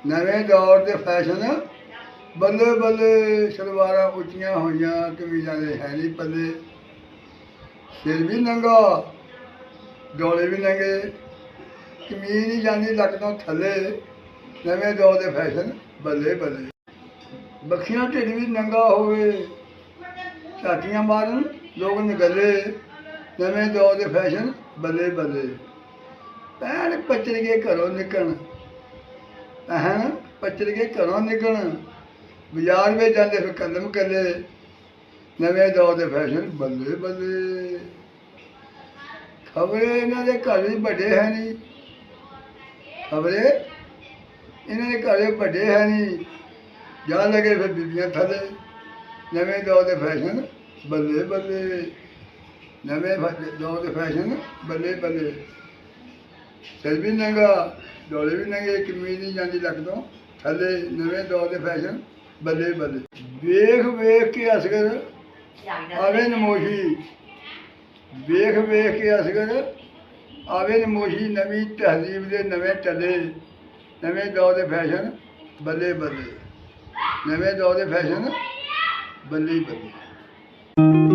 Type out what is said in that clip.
ਨਵੇਂ ਦੌਰ ਦੇ ਫੈਸ਼ਨ ਬੱਲੇ ਬੱਲੇ, ਸਲਵਾਰਾਂ ਉੱਚੀਆਂ ਹੋਈਆਂ, ਕਮੀਜ਼ਾਂ ਦੇ ਹੈ ਨਹੀਂ ਪੱਲੇ, ਸਿਰ ਵੀ ਨੰਗਾ, ਡੋਲੇ ਵੀ ਨੰਗੇ, ਕਮੀਜ਼ ਨਹੀਂ ਜਾਂਦੀ ਲੱਕ ਤੋਂ ਥੱਲੇ, ਨਵੇਂ ਦੌਰ ਦੇ ਫੈਸ਼ਨ ਬੱਲੇ ਬੱਲੇ। ਬੱਖੀਆਂ ਢਿੱਡ ਵੀ ਨੰਗਾ ਹੋਵੇ, ਝਾਤੀਆਂ ਮਾਰਨ ਲੋਕ ਨਿਗਲੇ, ਨਵੇਂ ਦੌਰ ਦੇ ਫੈਸ਼ਨ ਬੱਲੇ ਬੱਲੇ। ਭੈਣ ਪੱਚਰ ਕੇ ਘਰੋਂ ਨਿਕਲਣ, ਭੈਣ ਪੱਚਰ ਕੇ ਘਰੋਂ ਨਿਕਲਣ, ਬਾਜ਼ਾਰ ਵਿੱਚ ਜਾਂਦੇ ਫਿਰ ਕਦਮ ਕੱਲੇ, ਨਵੇਂ ਦੌਰ ਦੇ ਫੈਸ਼ਨ ਬੱਲੇ ਬੱਲੇ। ਖਬਰੇ ਇਹਨਾਂ ਦੇ ਘਰ ਵੀ ਵੱਡੇ ਹੈ ਨਹੀਂ, ਖਬਰੇ ਇਹਨਾਂ ਦੇ ਘਰ ਵੀ ਵੱਡੇ ਹੈ ਨਹੀਂ, ਜਾ ਲੱਗੇ ਫਿਰ ਬੀਬੀਆਂ ਥੱਲੇ, ਨਵੇਂ ਦੌਰ ਦੇ ਫੈਸ਼ਨ ਬੱਲੇ ਬੱਲੇ। ਨਵੇਂ ਦੌਰ ਦੇ ਫੈਸ਼ਨ ਬੱਲੇ ਬੱਲੇ, ਸਿਰ ਵੀ ਨੰਗਾ, ਡੋਲੇ ਵੀ ਨੰਗੇ, ਕਮੀਜ਼ ਨਹੀਂ ਜਾਂਦੀ ਲੱਕ ਤੋਂ ਥੱਲੇ, ਨਵੇਂ ਦੌਰ ਦੇ ਫੈਸ਼ਨ ਬੱਲੇ ਬੱਲੇ। ਵੇਖ ਵੇਖ ਕੇ ਅਸਗਰ ਆਵੇ ਨਮੋਸ਼ੀ, ਵੇਖ ਵੇਖ ਕੇ ਅਸਗਰ ਆਵੇ ਨਮੋਸ਼ੀ, ਨਵੀਂ ਤਹਿਜ਼ੀਬ ਦੇ ਨਵੇਂ ਟੱਲੇ, ਨਵੇਂ ਦੌਰ ਦੇ ਫੈਸ਼ਨ ਬੱਲੇ ਬੱਲੇ, ਨਵੇਂ ਦੌਰ ਦੇ ਫੈਸ਼ਨ ਬੱਲੇ ਬੱਲੇ।